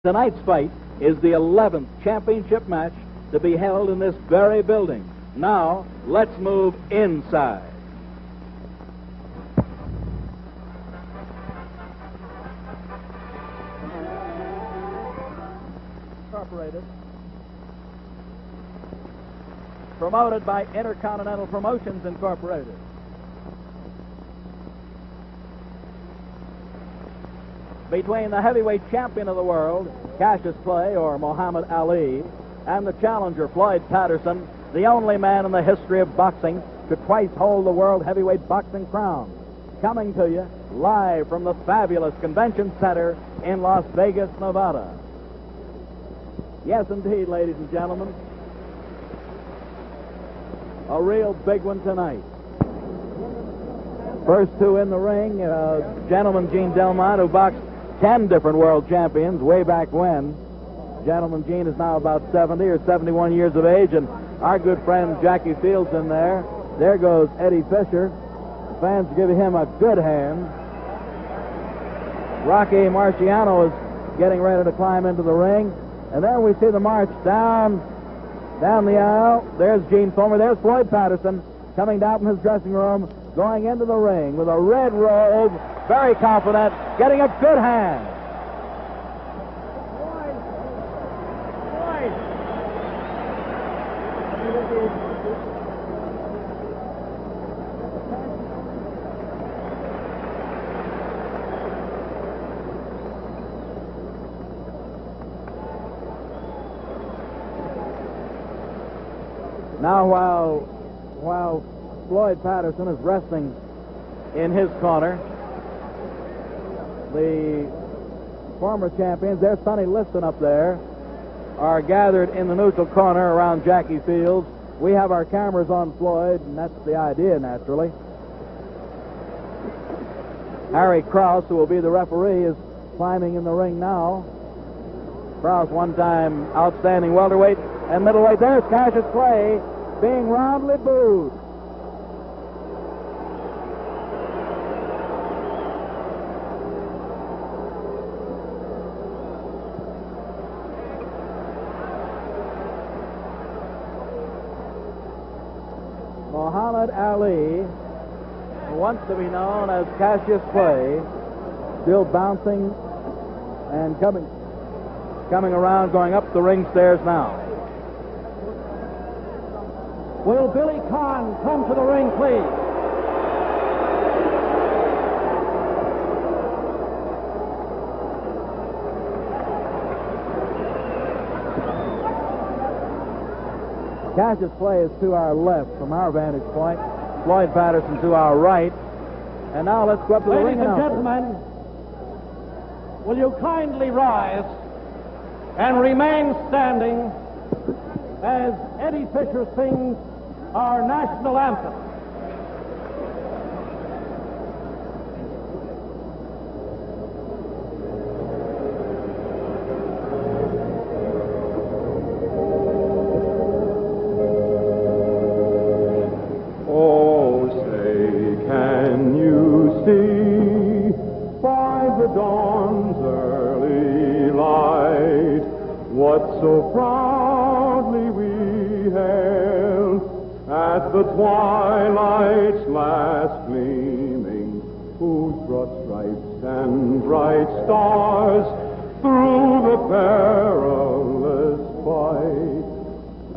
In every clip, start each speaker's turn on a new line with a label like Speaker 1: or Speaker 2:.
Speaker 1: Tonight's fight is the 11th championship match to be held in this very building. Now, let's move inside. Incorporated. Promoted by Intercontinental Promotions Incorporated. Between the heavyweight champion of the world, Cassius Clay, or Muhammad Ali, and the challenger, Floyd Patterson, the only man in the history of boxing to twice hold the world heavyweight boxing crown. Coming to you live from the fabulous Convention Center in Las Vegas, Nevada. Yes, indeed, ladies and gentlemen, a real big one tonight. First two in the ring, gentleman Gene Delmont, who boxed 10 different world champions way back when. Gentleman Gene is now about 70 or 71 years of age, and our good friend Jackie Fields in there. There goes Eddie Fisher. Fans give him a good hand. Rocky Marciano is getting ready to climb into the ring. And then we see the march down the aisle. There's Gene Fulmer. There's Floyd Patterson coming down from his dressing room, going into the ring with a red robe, very confident, getting a good hand. Now, while Floyd Patterson is resting in his corner, the former champions, there's Sonny Liston up there, are gathered in the neutral corner around Jackie Fields. We have our cameras on Floyd, and that's the idea, naturally. Harry Krause, who will be the referee, is climbing in the ring now. Krause, one-time outstanding welterweight and middleweight. There's Cassius Clay being roundly booed. Muhammad Ali, who wants to be known as Cassius Clay, still bouncing and coming around, going up the ring stairs now.
Speaker 2: Will Billy Kahn come to the ring, please?
Speaker 1: Cassius Clay is to our left from our vantage point. Floyd Patterson to our right. And now let's go up to the ring.
Speaker 2: Ladies and gentlemen, will you kindly rise and remain standing as Eddie Fisher sings our national anthem.
Speaker 3: Oh, say, can you see by the dawn's early light what so proudly we hailed at the twilight's last gleaming, whose broad stripes and bright stars through the perilous fight,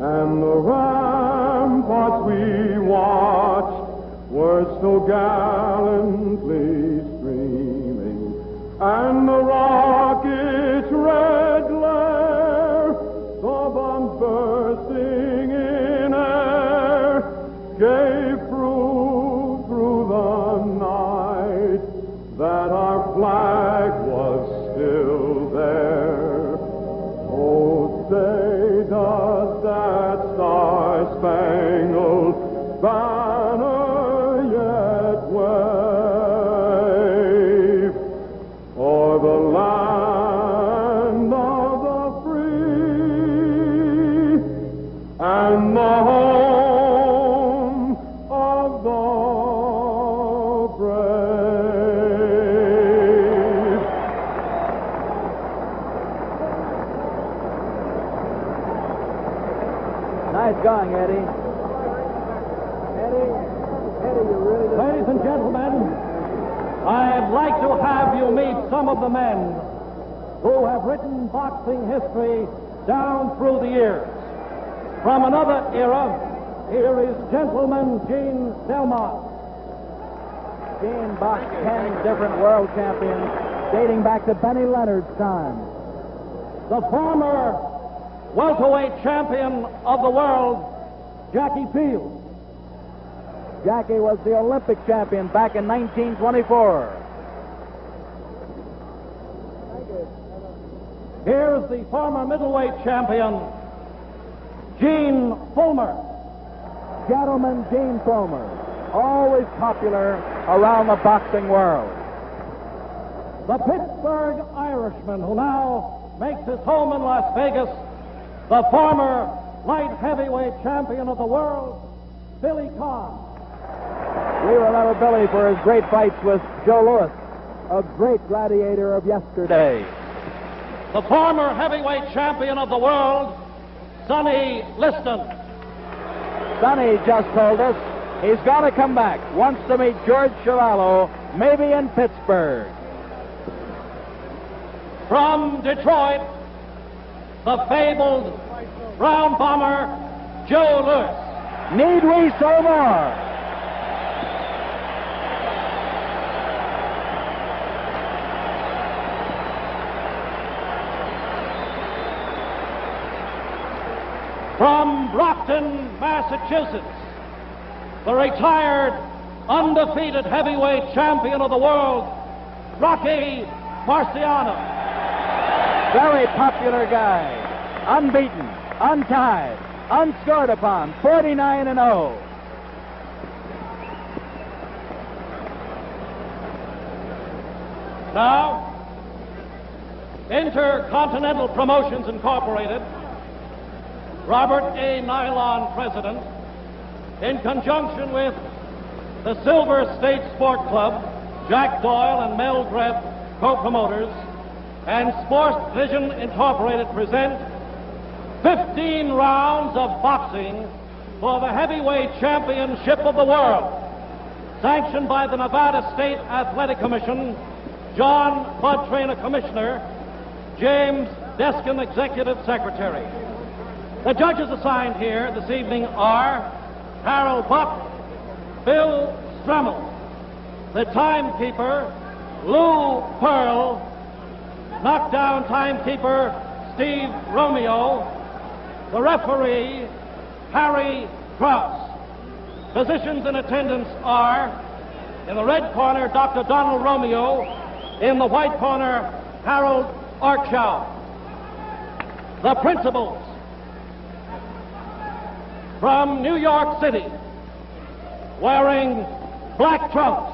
Speaker 3: and the ramparts we watched were so gallantly streaming, and the rocket's red glare, the bombs bursting in air, gave proof through the night that our flag was still there. Oh, say, does that star-spangled banner yet wave?
Speaker 1: nice going, Eddie. Eddie, you really did.
Speaker 2: Ladies and gentlemen, I'd like to have you meet some of the men who have written boxing history down through the years. From another era, here is Gentleman Gene Delmont.
Speaker 1: Gene boxed 10 different world champions dating back to Benny Leonard's time.
Speaker 2: The former welterweight champion of the world, Jackie Fields.
Speaker 1: Jackie was the Olympic champion back in 1924.
Speaker 2: Here's the former middleweight champion, Gene Fulmer.
Speaker 1: Gentleman Gene Fulmer, always popular around the boxing world.
Speaker 2: The Pittsburgh Irishman, who now makes his home in Las Vegas, the former light heavyweight champion of the world, Billy Conn.
Speaker 1: We remember Billy for his great fights with Joe Louis, a great gladiator of yesterday.
Speaker 2: The former heavyweight champion of the world, Sonny Liston.
Speaker 1: Sonny just told us he's going to come back, wants to meet George Chiavello, maybe in Pittsburgh.
Speaker 2: From Detroit, the fabled Brown Bomber, Joe Louis.
Speaker 1: Need we say more?
Speaker 2: From Brockton, Massachusetts, the retired, undefeated heavyweight champion of the world, Rocky Marciano.
Speaker 1: Very popular guy. Unbeaten, untied, unscored upon, 49-0.
Speaker 2: Now, Intercontinental Promotions Incorporated, Robert A. Nylon president, in conjunction with the Silver State Sport Club, Jack Doyle and Mel Greb, co-promoters, and Sports Vision Incorporated present 15 rounds of boxing for the heavyweight championship of the world, sanctioned by the Nevada State Athletic Commission, John Bud Traynor, Commissioner, James Deskin, Executive Secretary. The judges assigned here this evening are Harold Buck, Bill Stremmell, the timekeeper, Lou Pearl, knockdown timekeeper, Steve Romeo, the referee, Harry Krause. Physicians in attendance are, in the red corner, Dr. Donald Romeo, in the white corner, Harold Arkshaw. The principals, from New York City, wearing black trunks,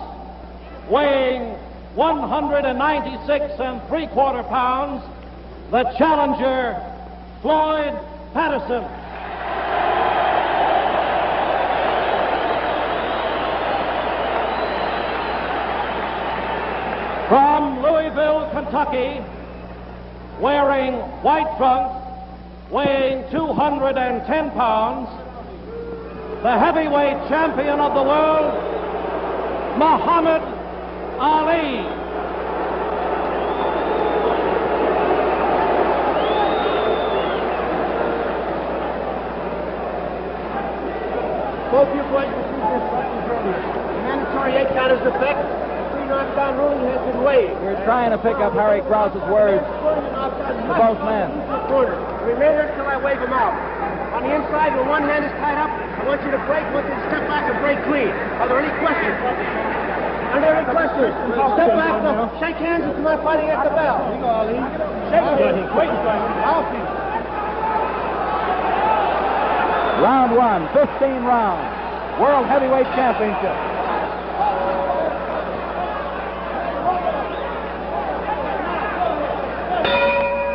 Speaker 2: weighing 196 3/4 pounds, the challenger, Floyd Patterson. From Louisville, Kentucky, wearing white trunks, weighing 210 pounds, the heavyweight champion of the world, Muhammad Ali.
Speaker 4: Both your boys received this fighting earlier. The mandatory 8 counters effect. The 3 knockdown ruling has been waived.
Speaker 1: We're trying to pick up Harry Krause's words to both men.
Speaker 4: The remainder until I wave them out. On the inside, when one hand is tied up, I want you to break. I want you to step back and break clean. Are there any questions? Are there any questions? Step back. Shake hands if you're not fighting at the bell. Shake hands. Wait. I'll see.
Speaker 1: Round 1, 15 rounds. World Heavyweight Championship.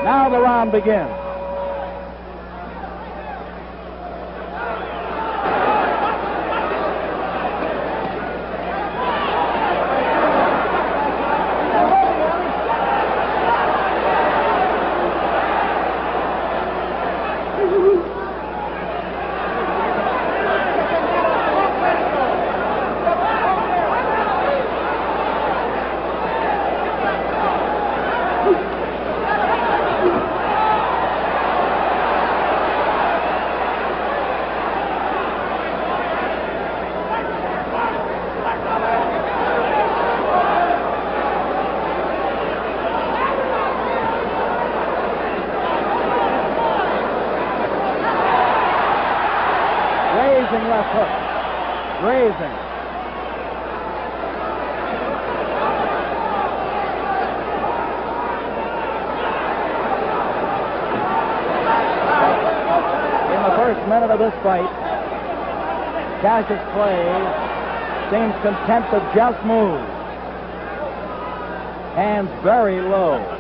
Speaker 1: Now the round begins. Grazing left hook. Grazing. In the first minute of this fight, Cassius Clay seems content to just move. Hands very low.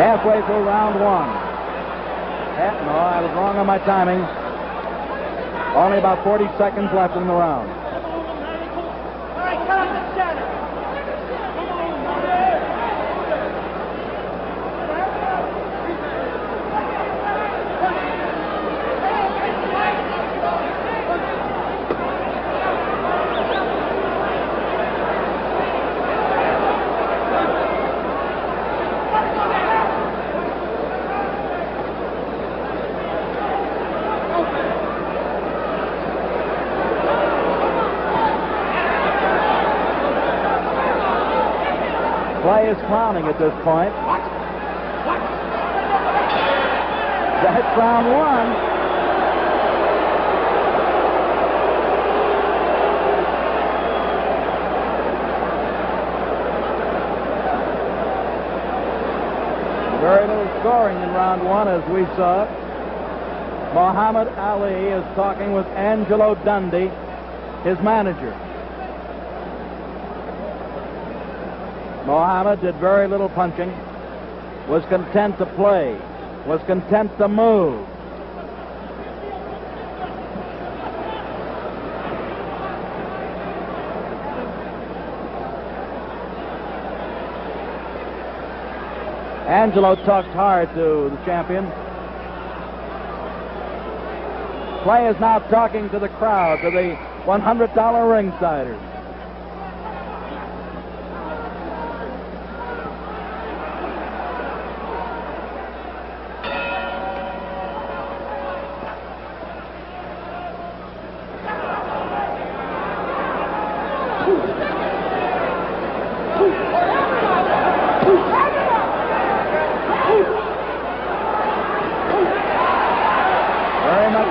Speaker 1: Halfway through round one. No, I was wrong on my timing. Only about 40 seconds left in the round.
Speaker 4: All right, cut off the center.
Speaker 1: Clay is clowning at this point. That's round one. Very little scoring in round one, as we saw. Muhammad Ali is talking with Angelo Dundee, his manager. Muhammad did very little punching, was content to play, was content to move. Angelo talked hard to the champion. Clay is now talking to the crowd, to the $100 ringsiders.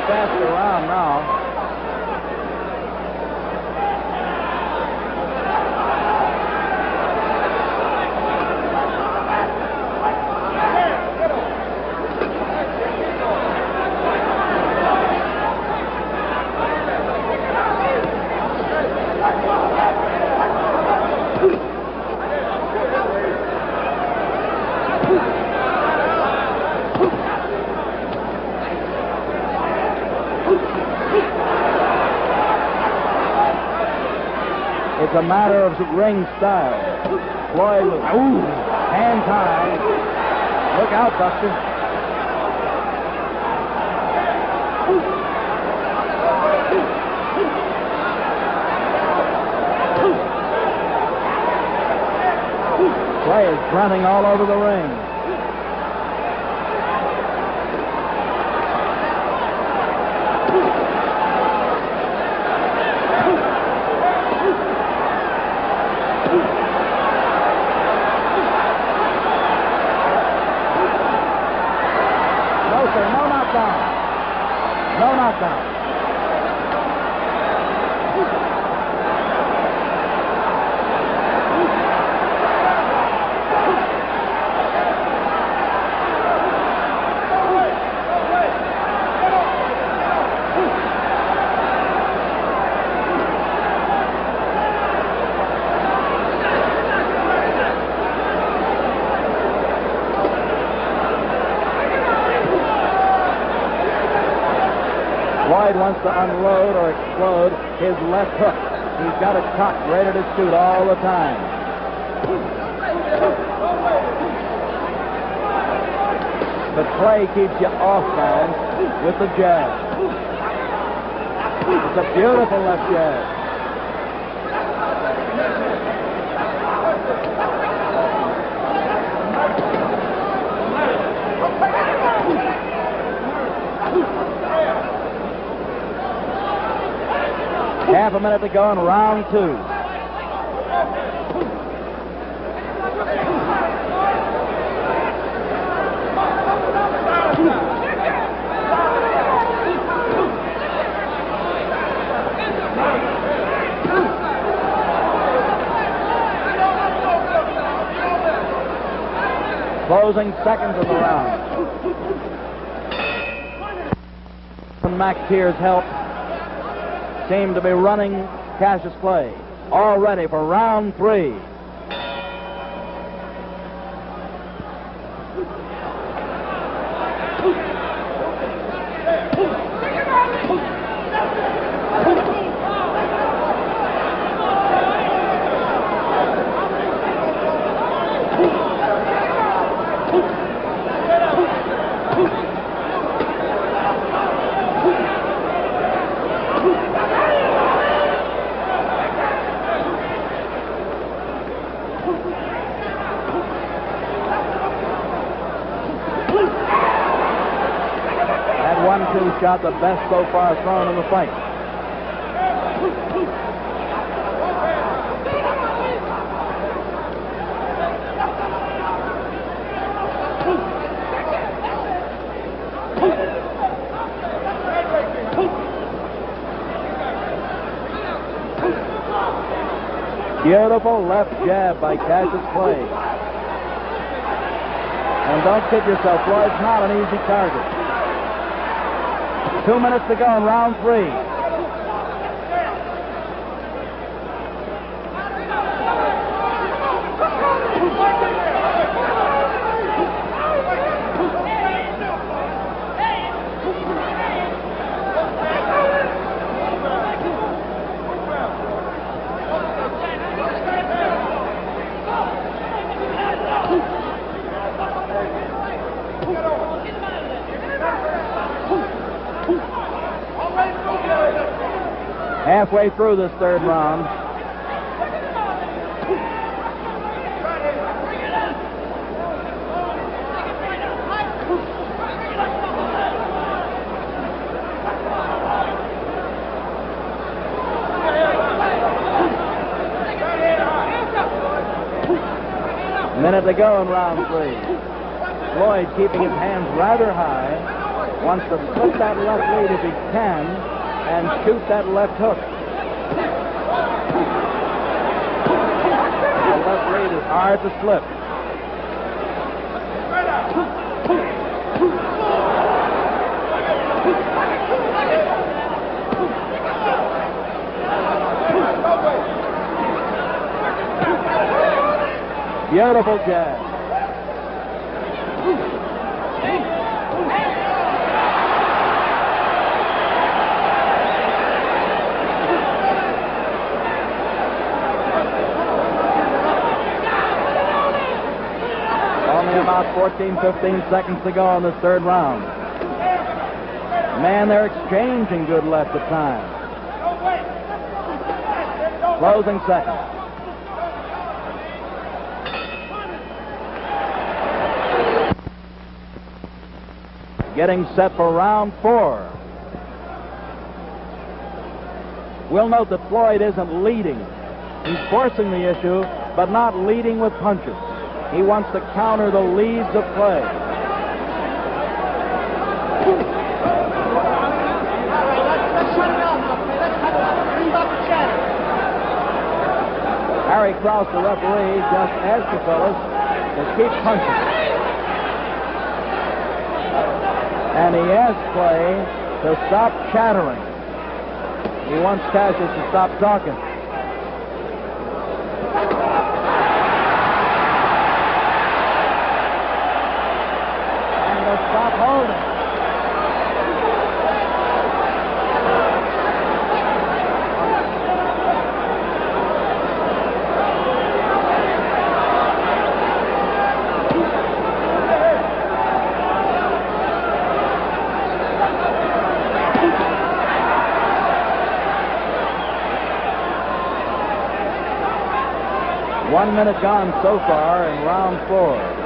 Speaker 1: Faster round now. It's a matter of ring style. Floyd, hands high. Look out, Buster. Clay is grunting all over the ring. No knockdown. Floyd wants to unload or explode his left hook. He's got it cocked, ready to shoot all the time. But Clay keeps you off balance with the jab. It's a beautiful left jab. Half a minute to go in round two. Closing seconds of the round. And McTeer's help seemed to be running Cassius Clay. All ready for round three. Shot the best so far thrown in the fight. Beautiful left jab by Cassius Clay. And don't kid yourself, Floyd's not an easy target. 2 minutes to go in round three. Halfway through this third round. Minute to go in round three. Floyd keeping his hands rather high. Wants to split that left lead if he can and shoot that left hook. The left lead is hard to slip. Beautiful jab. Only about 14, 15 seconds to go in this third round. Man, they're exchanging good left at times. Closing seconds. Getting set for round four. We'll note that Floyd isn't leading. He's forcing the issue, but not leading with punches. He wants to counter the leads of Clay. Harry Krause, the referee, just asked the fellas to keep punching. And he asked Clay to stop chattering. He wants Cassius to stop talking. And to stop holding. 1 minute gone so far in round 4.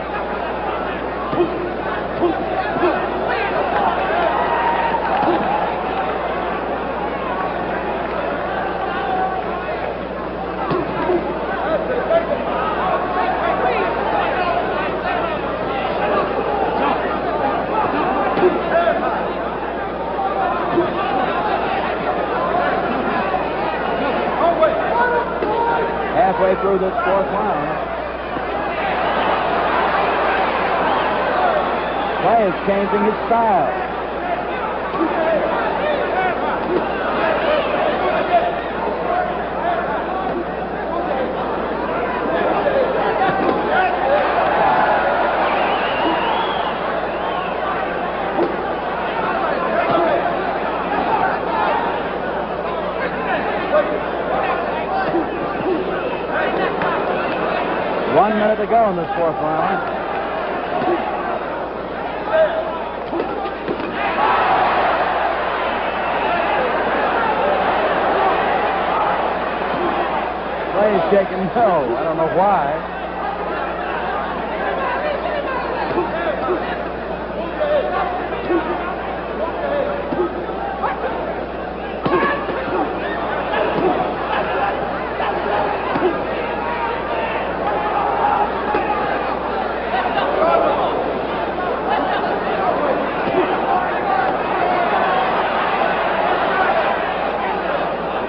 Speaker 1: Halfway through this 4th round. Clay is changing his style. To go in this 4th round. Clay's shaking no. I don't know why.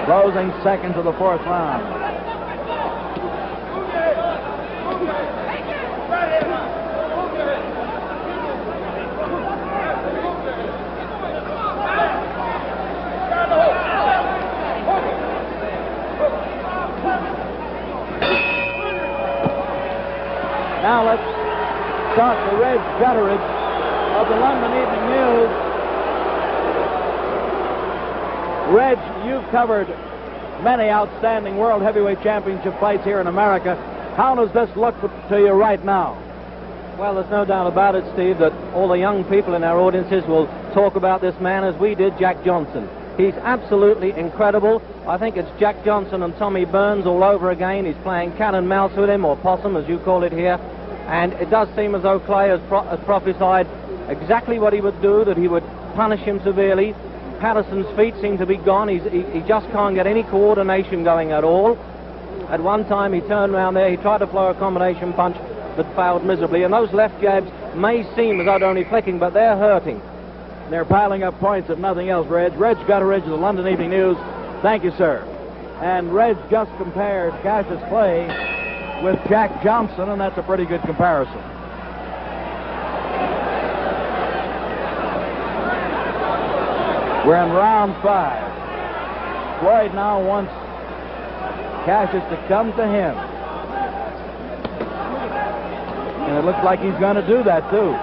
Speaker 1: Closing seconds of the 4th round. Now let's start the red gutterage of the London Evening News. Reg, you've covered many outstanding World Heavyweight Championship fights here in America. How does this look to you right now?
Speaker 5: Well, there's no doubt about it, Steve, that all the young people in our audiences will talk about this man as we did Jack Johnson. He's absolutely incredible. I think it's Jack Johnson and Tommy Burns all over again. He's playing cat and mouse with him, or possum, as you call it here. And it does seem as though Clay has prophesied exactly what he would do, that he would punish him severely. Patterson's feet seem to be gone. He just can't get any coordination going at all. At one time, he turned around there. He tried to throw a combination punch, but failed miserably. And those left jabs may seem as though they're only flicking, but they're hurting.
Speaker 1: They're piling up points, if nothing else, Reg. Reg Gutteridge of the London Evening News. Thank you, sir. And Reg just compared Cassius Clay with Jack Johnson, and that's a pretty good comparison. We're in round 5. Floyd now wants Cassius to come to him. And it looks like he's going to do that, too.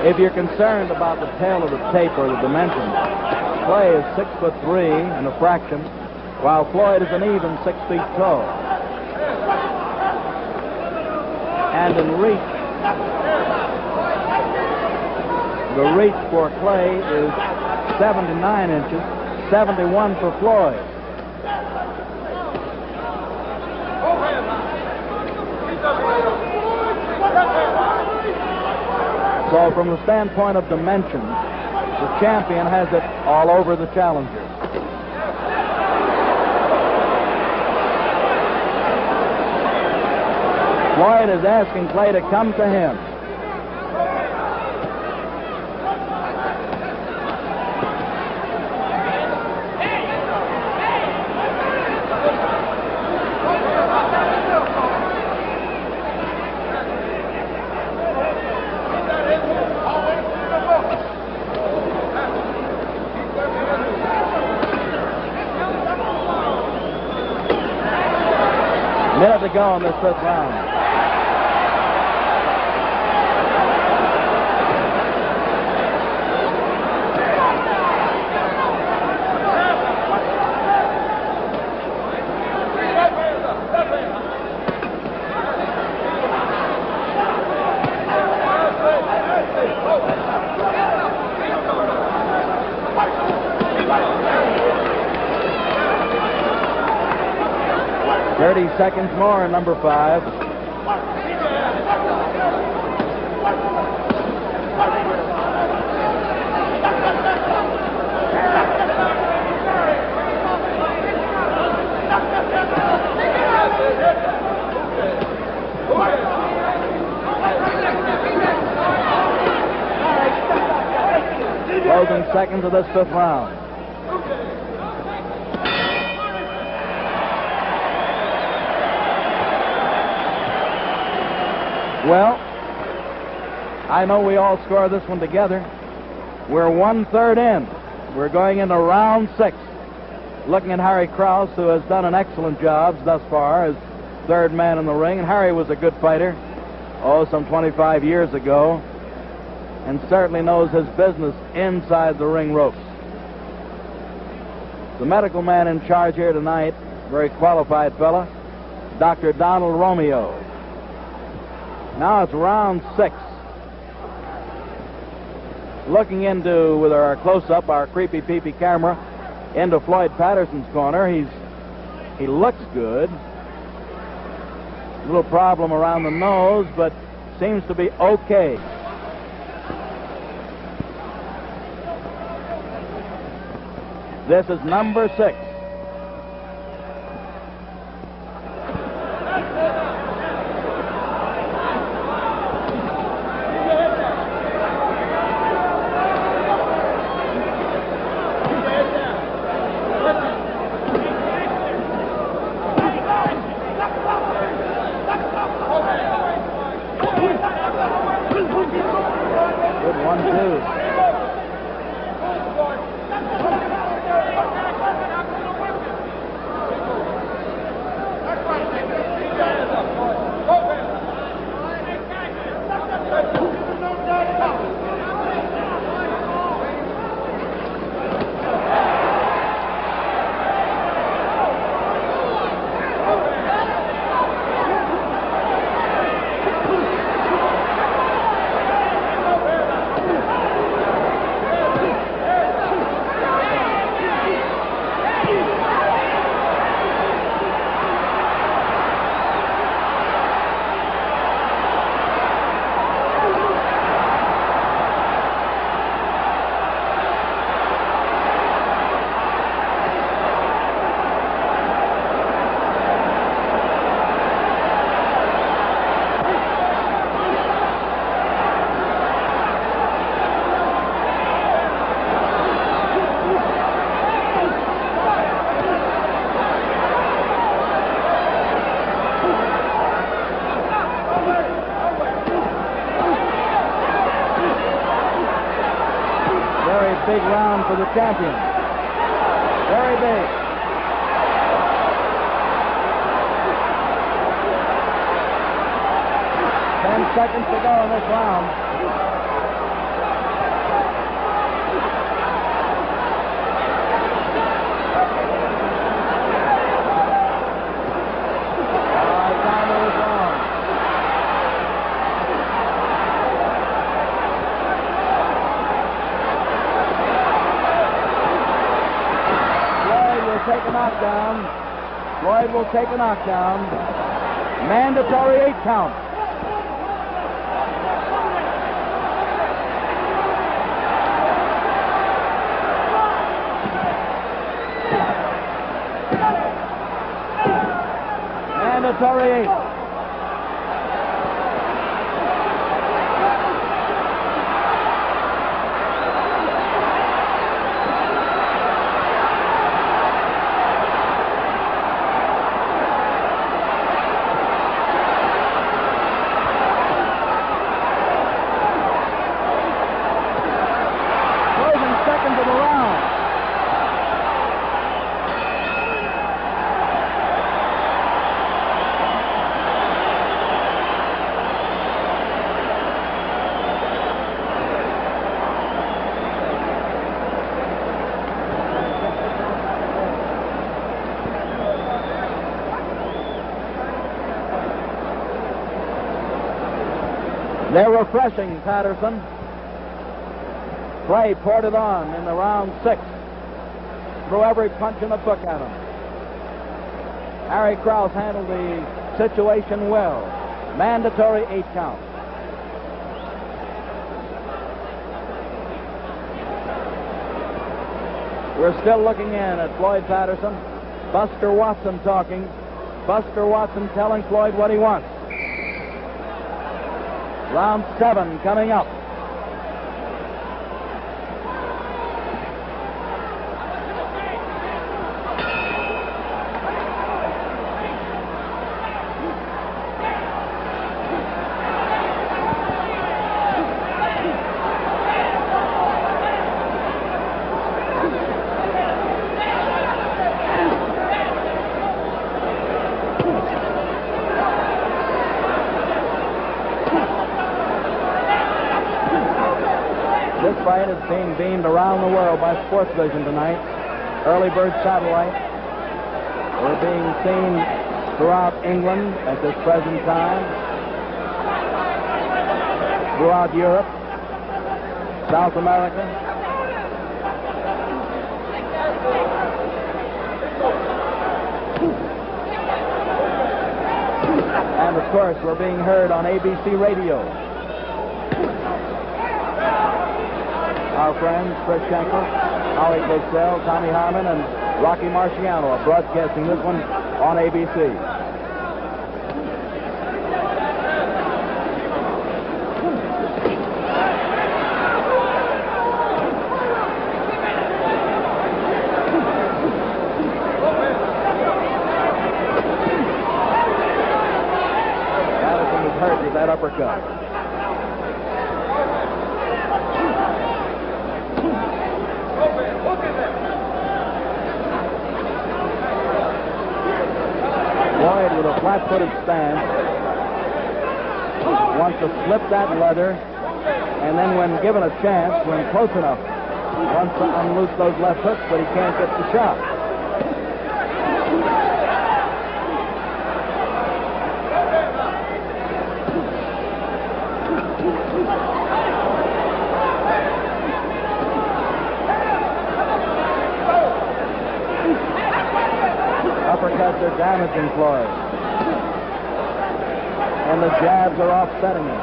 Speaker 1: If you're concerned about the tail of the tape or the dimensions, Clay is 6'3" and a fraction, while Floyd is an even 6 feet tall. And in reach, the reach for Clay is 79 inches, 71 for Floyd. So from the standpoint of dimensions, the champion has it all over the challenger. Floyd is asking Clay to come to him. Minute to go in this fifth round. Seconds more in number 5. Closing seconds of this fifth round. Well, I know we all score this one together. We're 1/3 in. We're going into round 6. Looking at Harry Krause, who has done an excellent job thus far as third man in the ring. And Harry was a good fighter, some 25 years ago, and certainly knows his business inside the ring ropes. The medical man in charge here tonight, very qualified fella, Dr. Donald Romeo. Now it's round 6. Looking into, with our close-up, our creepy peepee camera, into Floyd Patterson's corner. He looks good. A little problem around the nose, but seems to be okay. This is number 6. Big round for the champion. Very big. Ten seconds to go in this round. Take a knockdown. Floyd will take a knockdown. Mandatory 8 count. Mandatory 8. They're refreshing Patterson. Clay poured it on in the round 6. Threw every punch in the book at him. Harry Krause handled the situation well. Mandatory 8 count. We're still looking in at Floyd Patterson. Buster Watson talking. Buster Watson telling Floyd what he wants. Round 7 coming up. This fight is being beamed around the world by Sports Vision tonight. Early bird satellite. We're being seen throughout England at this present time. Throughout Europe. South America. And of course, we're being heard on ABC Radio. Our friends, Chris Schenkel, Howie Cosell, Tommy Harmon, and Rocky Marciano are broadcasting this one on ABC. Patterson was hurt with that uppercut. Floyd with a flat-footed stance wants to slip that leather, and then when given a chance, when close enough, wants to unloose those left hooks, but he can't get the shot. Uppercuts are damaging Floyd. And the jabs are offsetting him.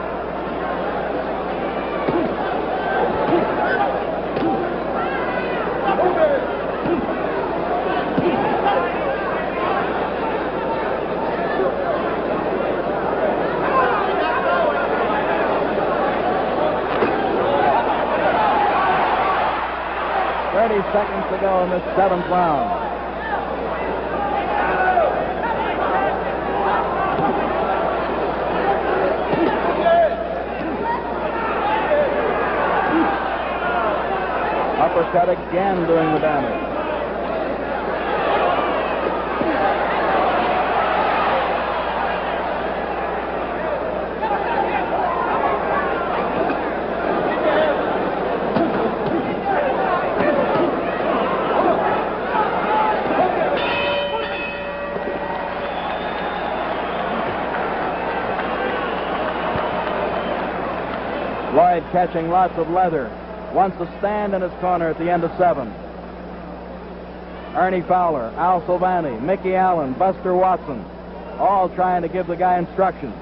Speaker 1: Seconds to go in this 7th round. Uppercut again doing the damage. Floyd catching lots of leather. Wants to stand in his corner at the end of 7. Ernie Fowler, Al Silvani, Mickey Allen, Buster Watson, all trying to give the guy instructions.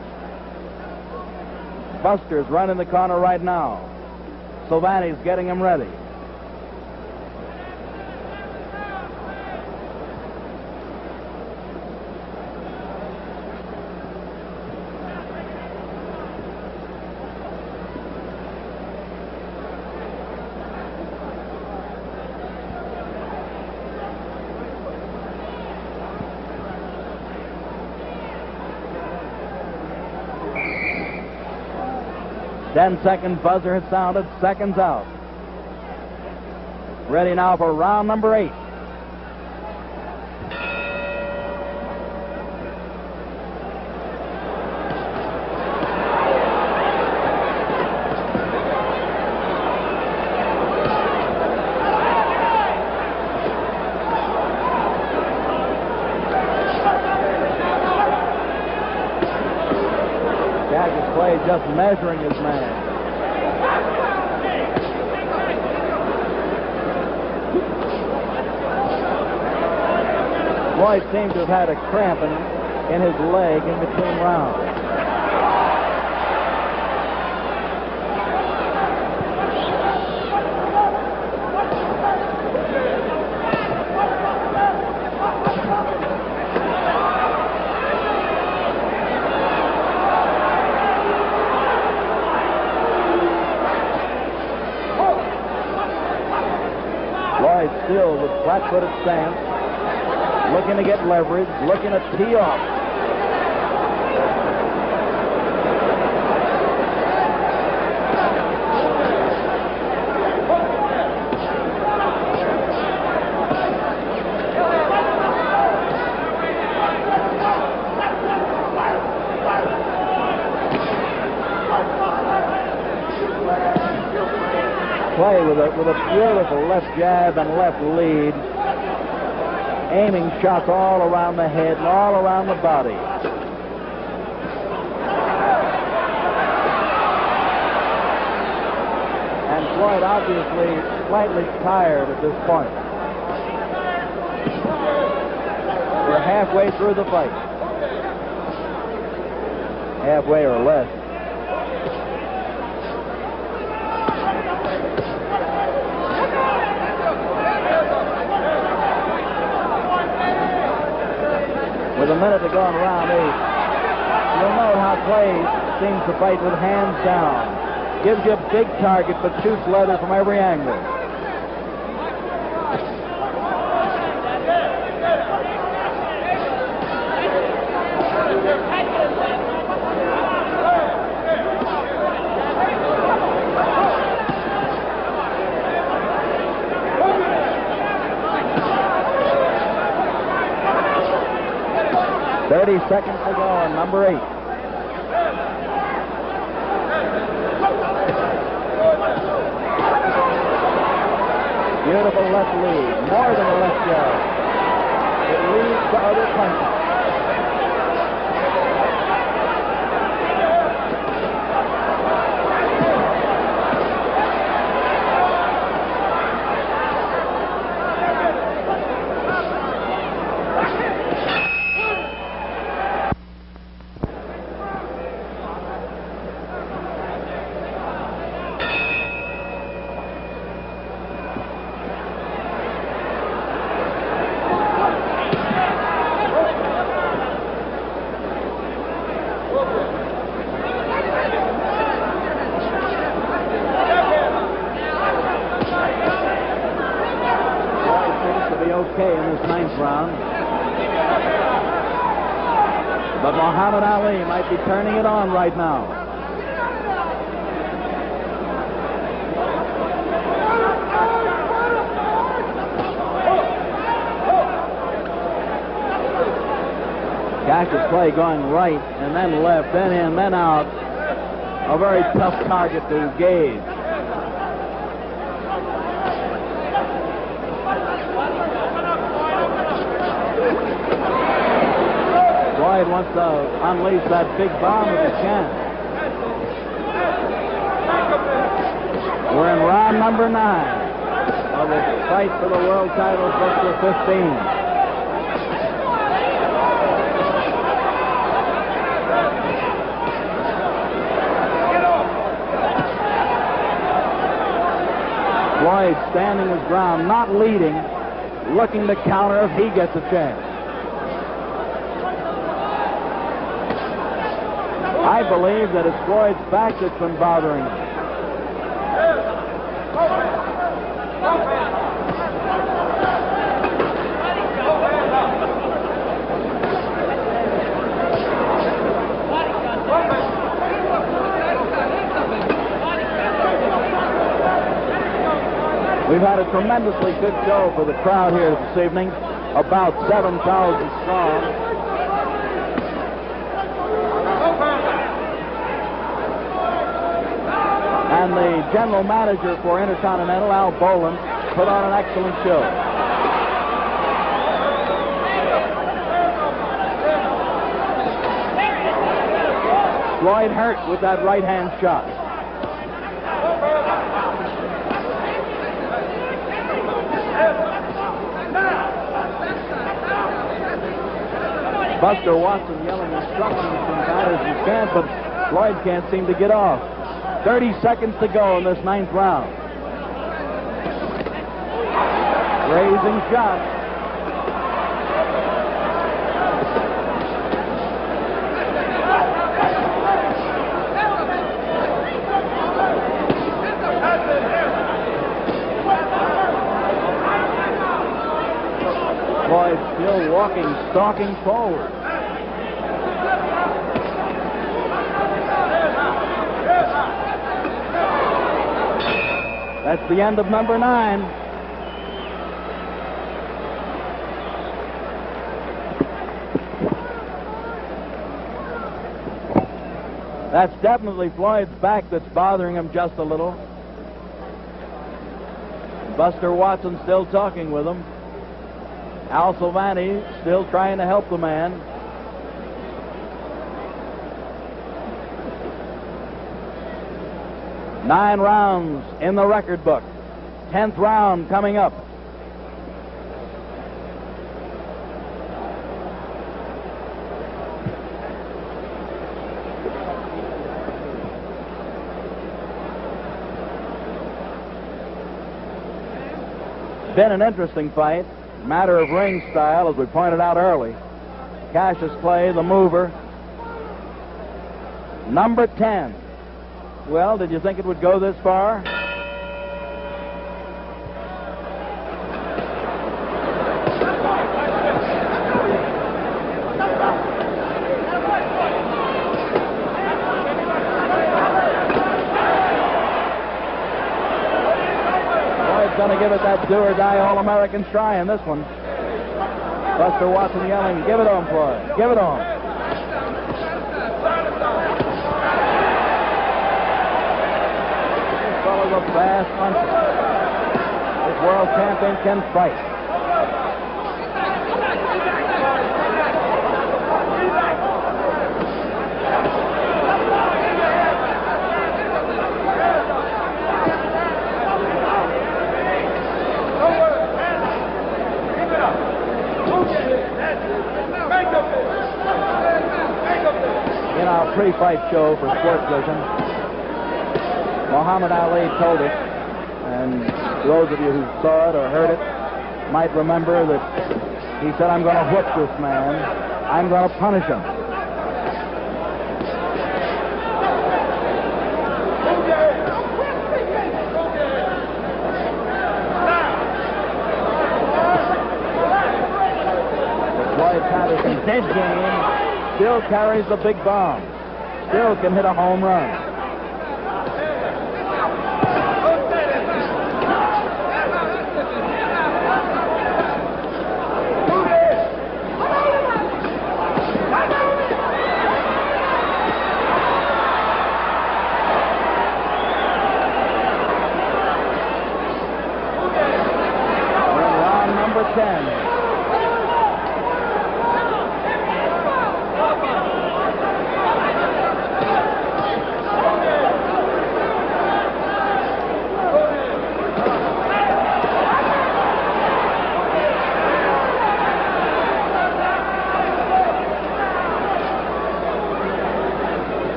Speaker 1: Buster's running the corner right now. Silvani's getting him ready. Ten-second buzzer has sounded, seconds out. Ready now for round number 8. just measuring his man. Floyd seemed to have had a cramp in his leg in between rounds. Floyd still with flat-footed stance, looking to get leverage, looking to tee off. Play with a beautiful left jab and left lead, aiming shots all around the head and all around the body. And Floyd obviously slightly tired at this point. We're halfway through the fight. Halfway or less. With a minute to go in round 8, you'll note how Clay seems to fight with hands down. Gives you a big target, but shoots leather from every angle. Seconds to go on number 8. Beautiful left lead, more than a left jab. It leads to other punches. Okay in this 9th round. But Muhammad Ali might be turning it on right now. Cassius Clay going right and then left, then in, then out. A very tough target to gauge. Floyd wants to unleash that big bomb if he can. We're in round number 9 of the fight for the world title for 15. Floyd standing his ground, not leading, looking to counter if he gets a chance. I believe that it's Floyd's back that's been bothering him. We've had a tremendously good show for the crowd here this evening, about 7,000 strong. And the general manager for Intercontinental, Al Boland, put on an excellent show. Floyd hurt with that right-hand shot. Buster Watson yelling instructions from Patterson camp, but Floyd can't seem to get off. 30 seconds to go in this 9th round. Raising shot. Floyd still walking, stalking forward. That's the end of number 9. That's definitely Floyd's back that's bothering him just a little. Buster Watson still talking with him. Al Silvani still trying to help the man. Nine rounds in the record book. 10th round coming up. Been an interesting fight. Matter of ring style, as we pointed out early. Cassius Clay, the mover. Number 10. Well, did you think it would go this far? Going to give it that do-or-die All-American try in this one. Buster Watson yelling, "Give it on, Floyd. Give it on." This fellow's a fast puncher. This world champion can fight. In our pre-fight show for Sports Vision, Muhammad Ali told us, and those of you who saw it or heard it might remember that he said, "I'm going to whip this man. I'm going to punish him." Floyd Patterson's dead game still carries the big bomb. Still can hit a home run. We're in round number 10.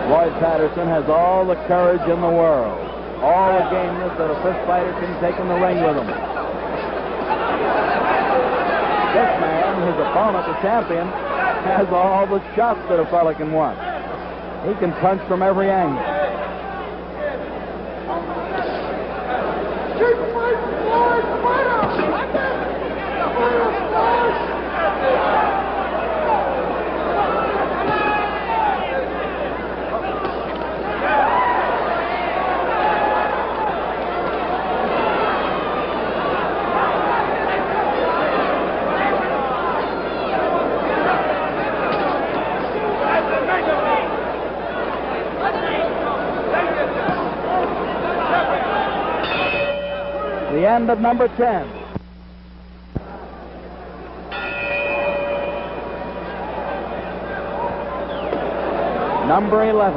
Speaker 1: Floyd Patterson has all the courage in the world, all the gameness that a fist fighter can take in the ring with him. This man, his opponent, the champion, has all the shots that a fella can want. He can punch from every angle. The end of number 10. number 11.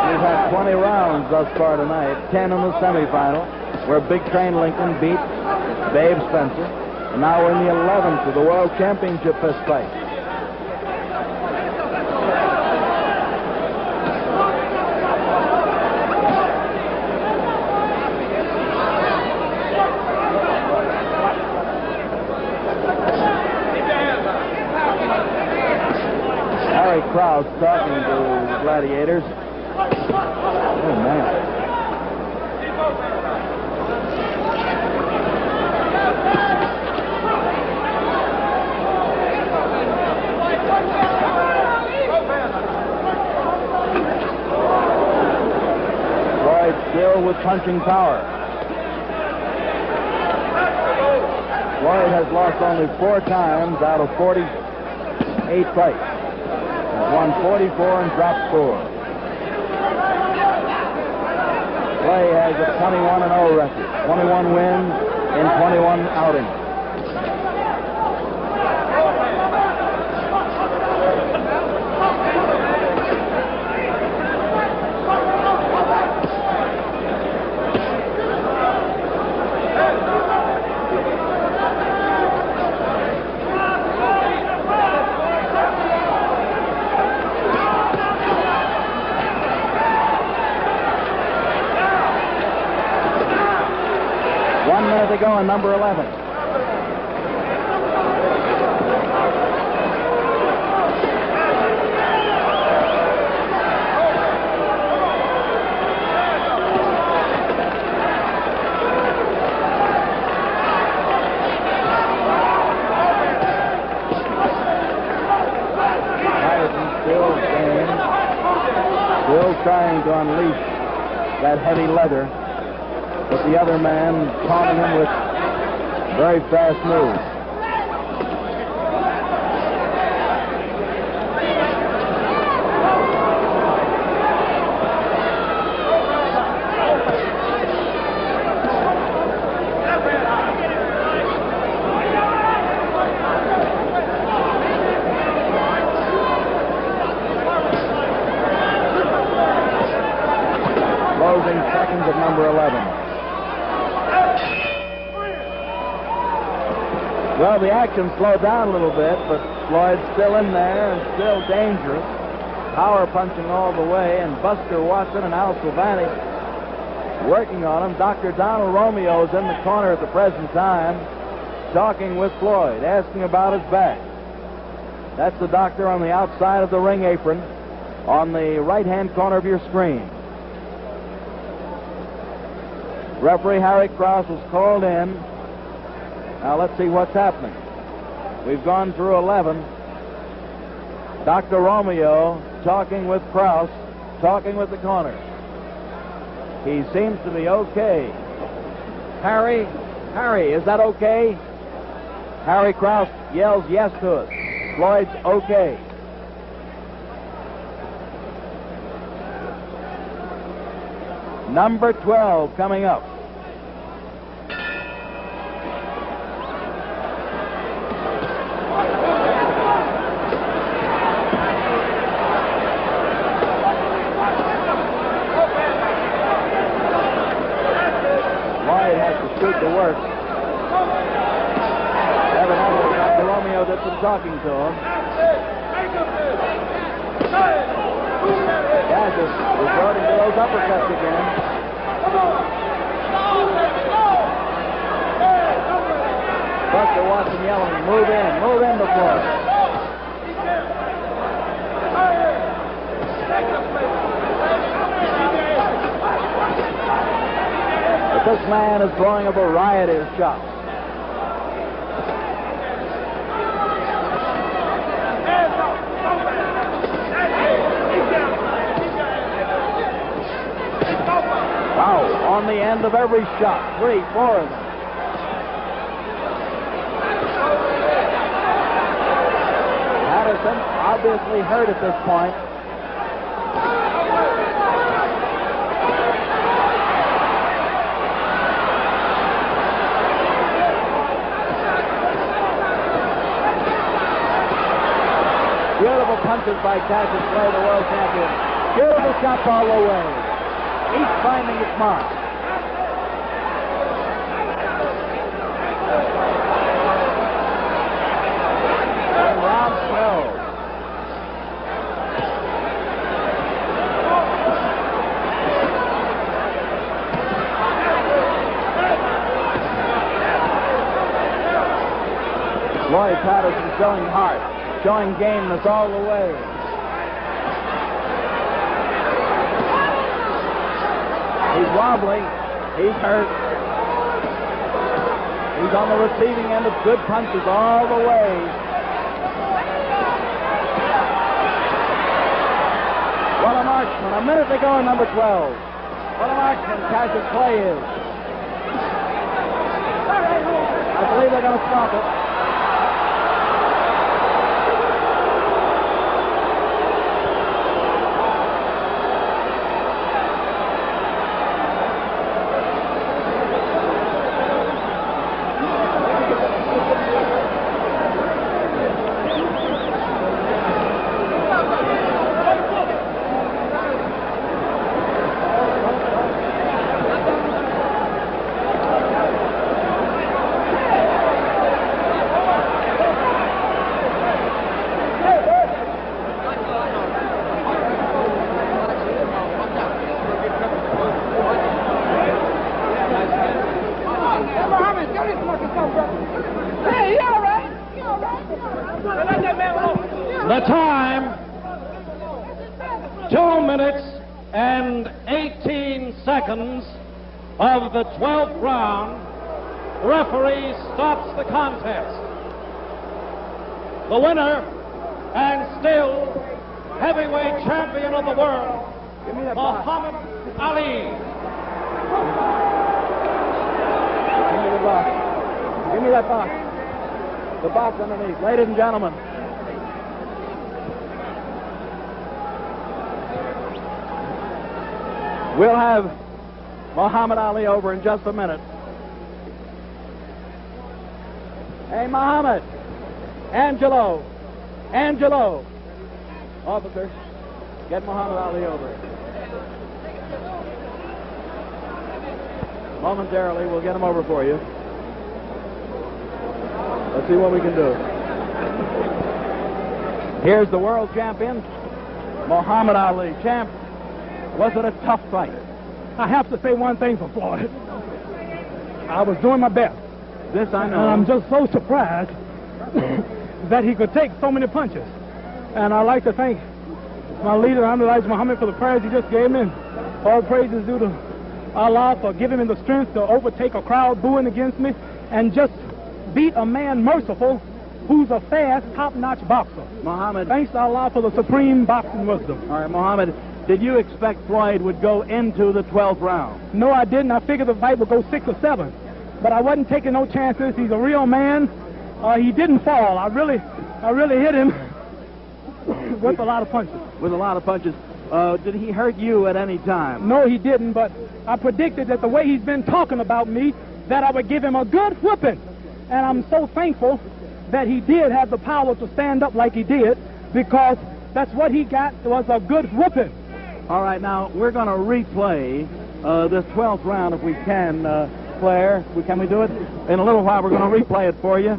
Speaker 1: We've had 20 rounds thus far tonight, 10 in the semifinal, where Big Train Lincoln beat Babe Spencer. And now we're in the 11th of the World Championship fist fight. Harry Krause talking to the gladiators. Oh, man. Floyd still with punching power. Floyd has lost only 4 times out of 48 fights. He's won 44 and dropped 4. Clay has a 21-0 record, 21 wins in 21 outings. To go on number 11. Patterson still trying to unleash that heavy leather. But the other man taunting him with very fast moves. Closing seconds of number 11. Well, the action slowed down a little bit, but Floyd's still in there and still dangerous. Power punching all the way, and Buster Watson and Al Silvani working on him. Dr. Donald Romeo is in the corner at the present time, talking with Floyd, asking about his back. That's the doctor on the outside of the ring apron on the right-hand corner of your screen. Referee Harry Krause was called in. Now let's see what's happening. We've gone through 11. Dr. Romeo talking with Krause, talking with the corner. He seems to be okay. Harry, is that okay? Harry Krause yells yes to us. Floyd's okay. Number 12 coming up. To work. Evidently, Dr. Romeo did some talking to him. Cassius resorting to those uppercuts again. Buster Watson yelling, move in before. But this man is throwing a variety of shots. Wow, on the end of every shot, 3, 4 of them. Patterson, obviously hurt at this point. Beautiful punches by Cassius Clay, the world champion. Beautiful shots all the way. Each finding its mark. And round 12. Floyd Patterson showing heart, showing gameness all the way. He's wobbly. He's hurt. He's on the receiving end of good punches all the way. What a marksman. A minute to go in number 12. What a marksman Cassius Clay is. I believe they're going to stop it.
Speaker 2: The time, 2 minutes and 18 seconds of the 12th round. The referee stops the contest. The winner and still heavyweight champion of the world, Muhammad Ali.
Speaker 1: Give me the box. Give me that box. The box underneath. Ladies and gentlemen. We'll have Muhammad Ali over in just a minute. Hey, Muhammad. Angelo. Officer, get Muhammad Ali over. Momentarily, we'll get him over for you. Let's see what we can do. Here's the world champion, Muhammad Ali. Champ, was it a tough fight?
Speaker 6: I have to say one thing for Floyd. I was doing my best.
Speaker 1: This I know.
Speaker 6: And I'm just so surprised that he could take so many punches. And I'd like to thank my leader, Elijah Muhammad, for the prayers he just gave me. All praise is due to Allah for giving me the strength to overtake a crowd booing against me and just beat a man merciful who's a fast, top-notch boxer.
Speaker 1: Muhammad.
Speaker 6: Thanks to Allah for the supreme boxing wisdom.
Speaker 1: All right, Muhammad, did you expect Floyd would go into the 12th round?
Speaker 6: No, I didn't. I figured the fight would go 6 or 7. But I wasn't taking no chances. He's a real man. He didn't fall. I really hit him with a lot of punches.
Speaker 1: With a lot of punches. Did he hurt you at any time?
Speaker 6: No, he didn't, but I predicted that the way he's been talking about me, that I would give him a good whipping. And I'm so thankful that he did have the power to stand up like he did, because that's what he got, was a good whipping.
Speaker 1: All right, now, we're going to replay this 12th round if we can, Claire. Can we do it? In a little while, we're going to replay it for you.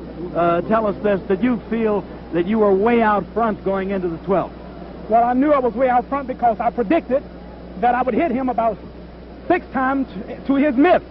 Speaker 1: Tell us this. Did you feel that you were way out front going into the 12th?
Speaker 6: Well, I knew I was way out front because I predicted that I would hit him about 6 times to his miss.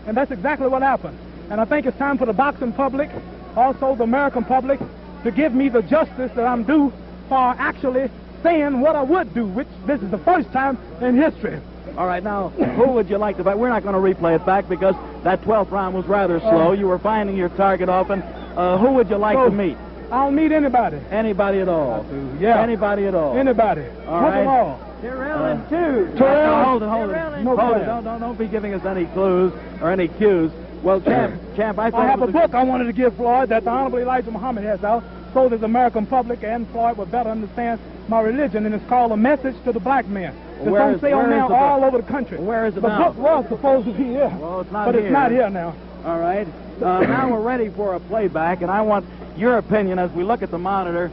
Speaker 6: And that's exactly what happened. And I think it's time for the boxing public, also the American public, to give me the justice that I'm due for actually saying what I would do, which this is the first time in history.
Speaker 1: All right, now, who would you like to fight? We're not going to replay it back because that 12th round was rather slow. You were finding your target often. Who would you like to meet?
Speaker 6: I'll meet anybody.
Speaker 1: Anybody at all?
Speaker 6: Yeah.
Speaker 1: Anybody at all?
Speaker 6: Anybody.
Speaker 1: All right.
Speaker 6: Them all.
Speaker 4: Terrell and two.
Speaker 6: Terrell.
Speaker 1: Hold it.
Speaker 6: No
Speaker 1: Hold it.
Speaker 6: problem.
Speaker 1: Don't be giving us any clues or any cues. Well, Champ, I
Speaker 6: I have a book I wanted to give Floyd that the Honorable Elijah Muhammad has out so that the American public and Floyd would better understand my religion, and it's called A Message to the Black Man. It's on sale now all over the country.
Speaker 1: Where is it
Speaker 6: now?
Speaker 1: now?
Speaker 6: The book was supposed to be here.
Speaker 1: Well, it's not
Speaker 6: but
Speaker 1: here.
Speaker 6: It's not here now.
Speaker 1: All right. Now we're ready for a playback, and I want your opinion as we look at the monitor,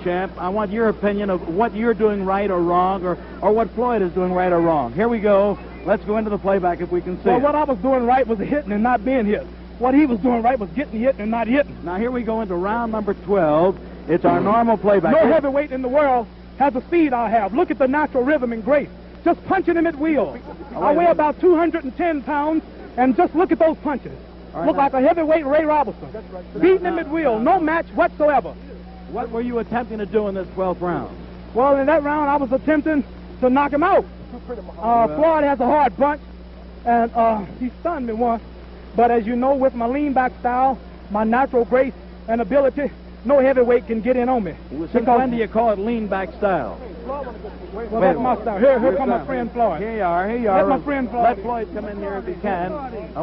Speaker 1: champ. I want your opinion of what you're doing right or wrong, or what Floyd is doing right or wrong. Here we go. Let's go into the playback if we can see.
Speaker 6: Well,
Speaker 1: it.
Speaker 6: what I was doing right was hitting and not being hit. What he was doing right was getting hit and not hitting.
Speaker 1: Now here we go into round number 12. It's our normal playback.
Speaker 6: No heavyweight in the world has the speed I have. Look at the natural rhythm and grace. Just punching him at will. I weigh about 210 pounds, and just look at those punches. Look like a heavyweight Ray Robertson. Beating him at will. No match whatsoever.
Speaker 1: What were you attempting to do in this 12th round?
Speaker 6: Well, in that round, I was attempting to knock him out. Floyd has a hard punch, and he stunned me once. But as you know, with my lean-back style, my natural grace and ability, no heavyweight can get in on me.
Speaker 1: Since when do you call it lean-back style?
Speaker 6: Well, that's my style. Here comes my friend Floyd.
Speaker 1: Here you are.
Speaker 6: That's my friend Floyd.
Speaker 1: Let Floyd come in here if he can.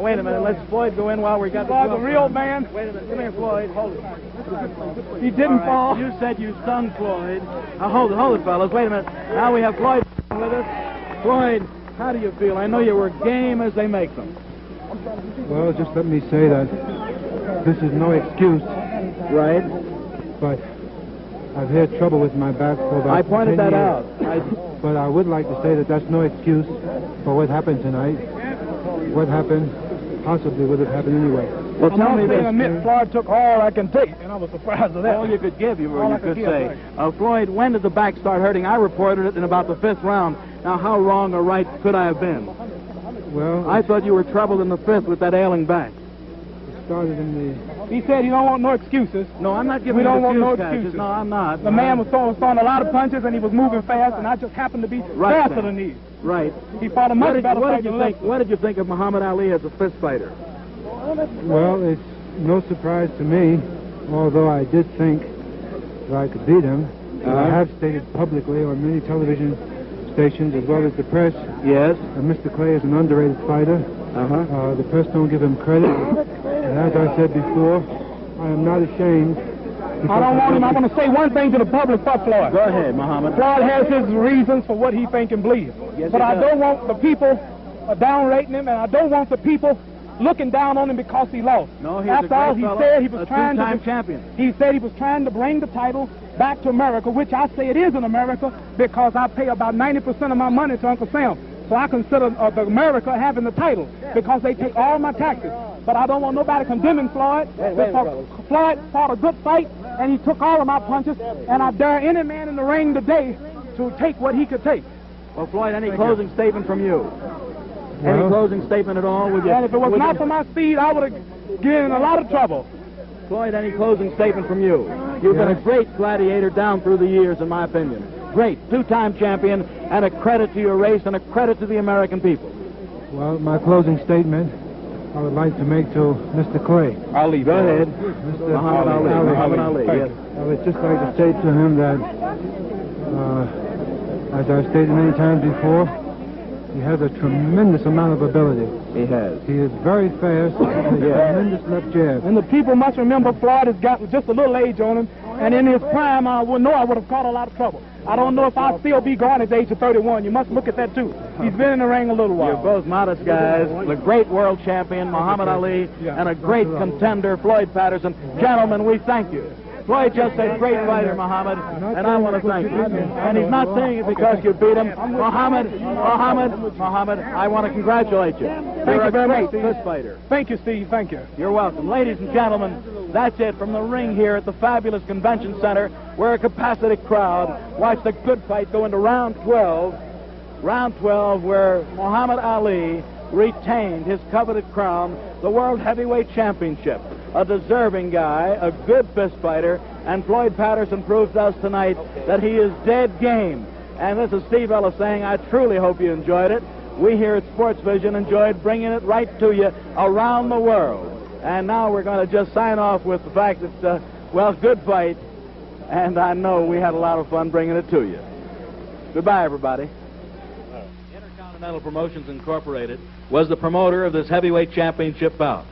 Speaker 1: Wait a minute. Let's Floyd go in while we got
Speaker 6: Floyd's a real man.
Speaker 1: Wait a minute. Come here, Floyd. Hold it.
Speaker 6: He didn't fall.
Speaker 1: You said you stunned Floyd. Hold it, fellas. Wait a minute. Now we have Floyd with us. Floyd, how do you feel? I know you were game as they make them.
Speaker 7: Well, just let me say that this is no excuse.
Speaker 1: Right.
Speaker 7: But I've had trouble with my back for about
Speaker 1: I pointed
Speaker 7: 10
Speaker 1: that
Speaker 7: years.
Speaker 1: out.
Speaker 7: But I would like to say that that's no excuse for what happened tonight. What happened possibly would have happened anyway.
Speaker 1: Well, tell me this.
Speaker 6: Admit, Floyd took all I can take, and I was surprised at that.
Speaker 1: All you could give, you could
Speaker 6: give,
Speaker 1: say.
Speaker 6: right.
Speaker 1: Floyd, when did the back start hurting? I reported it in about the 5th round. Now, how wrong or right could I have been?
Speaker 7: Well,
Speaker 1: I thought you were troubled in the 5th with that ailing back.
Speaker 7: it started in the...
Speaker 6: He said he don't want no excuses.
Speaker 1: No, I'm not giving
Speaker 6: We
Speaker 1: you
Speaker 6: don't want no
Speaker 1: Cassius.
Speaker 6: excuses.
Speaker 1: No, I'm not.
Speaker 6: The man was throwing a lot of punches, and he was moving fast, and I just happened to be faster than he.
Speaker 1: Right.
Speaker 6: He fought a much better fight than Lexus.
Speaker 1: What did you think of Muhammad Ali as a fist fighter?
Speaker 7: Well, it's no surprise to me, although I did think that I could beat him. I have stated publicly on many television stations as well as the press
Speaker 1: Yes.
Speaker 7: that Mr. Clay is an underrated fighter. The press don't give him credit. And as I said before, I am not ashamed.
Speaker 6: I don't want him. I want to say one thing to the public for Floyd.
Speaker 1: Go ahead, Muhammad.
Speaker 6: Floyd has his reasons for what he thinks and believes.
Speaker 1: Yes,
Speaker 6: but
Speaker 1: he
Speaker 6: I
Speaker 1: does.
Speaker 6: don't want the people downrating him, and I don't want the people looking down on him because he lost.
Speaker 1: No, he's
Speaker 6: After
Speaker 1: a great
Speaker 6: all, he
Speaker 1: fellow,
Speaker 6: said he was
Speaker 1: a
Speaker 6: trying
Speaker 1: two-time
Speaker 6: to
Speaker 1: champion.
Speaker 6: He said he was trying to bring the title back to America, which I say it is in America because I pay about 90% of my money to Uncle Sam. So I consider the America having the title because they take all my taxes. But I don't want nobody condemning Floyd. Because Floyd fought a good fight, and he took all of my punches, and I dare any man in the ring today to take what he could take.
Speaker 1: Well, Floyd, any closing statement from you? Any
Speaker 7: Well,
Speaker 1: closing statement at all? Would you,
Speaker 6: And if it was
Speaker 1: would
Speaker 6: not
Speaker 1: you-
Speaker 6: for my speed, I would have get in a lot of trouble.
Speaker 1: Floyd, any closing statement from you? You've been a great gladiator down through the years, in my opinion. Great, two-time champion, and a credit to your race and a credit to the American people.
Speaker 7: Well, my closing statement I would like to make to Mr. Clay.
Speaker 6: Ali,
Speaker 1: Go ahead.
Speaker 7: Mr.
Speaker 1: Muhammad Ali. Muhammad Ali, yes.
Speaker 7: I would just like to say to him that, as I've stated many times before, he has a tremendous amount of ability.
Speaker 1: He has.
Speaker 7: He is very fast, with a tremendous left jab.
Speaker 6: And the people must remember Floyd has got just a little age on him, and in his prime, I would know I would have caught a lot of trouble. I don't know if I'll still be going at the age of 31. You must look at that, too. He's been in the ring a little while.
Speaker 1: You're both modest guys. The great world champion, Muhammad Ali, and a great contender, Floyd Patterson. Gentlemen, we thank you. Floyd just said great fighter, Muhammad, and I want to thank you. And he's not saying it because you beat him. Muhammad, I want to congratulate you. You're a great fist fighter.
Speaker 6: Thank you, Steve. Thank you.
Speaker 1: You're welcome. Ladies and gentlemen, that's it from the ring here at the fabulous convention center where a capacity crowd watched a good fight go into round 12. Round 12 where Muhammad Ali retained his coveted crown, the World Heavyweight Championship. A deserving guy, a good fist fighter, and Floyd Patterson proves to us tonight that he is dead game. And this is Steve Ellis saying, I truly hope you enjoyed it. We here at Sports Vision enjoyed bringing it right to you around the world. And now we're going to just sign off with the fact that, well, good fight, and I know we had a lot of fun bringing it to you. Goodbye, everybody. Intercontinental Promotions Incorporated was the promoter of this heavyweight championship bout.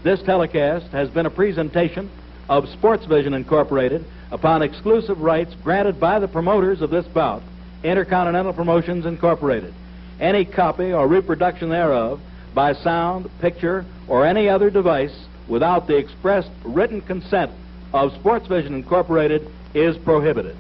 Speaker 1: This telecast has been a presentation of Sportsvision Incorporated upon exclusive rights granted by the promoters of this bout, Intercontinental Promotions Incorporated. Any copy or reproduction thereof by sound, picture, or any other device without the expressed written consent of Sportsvision Incorporated is prohibited.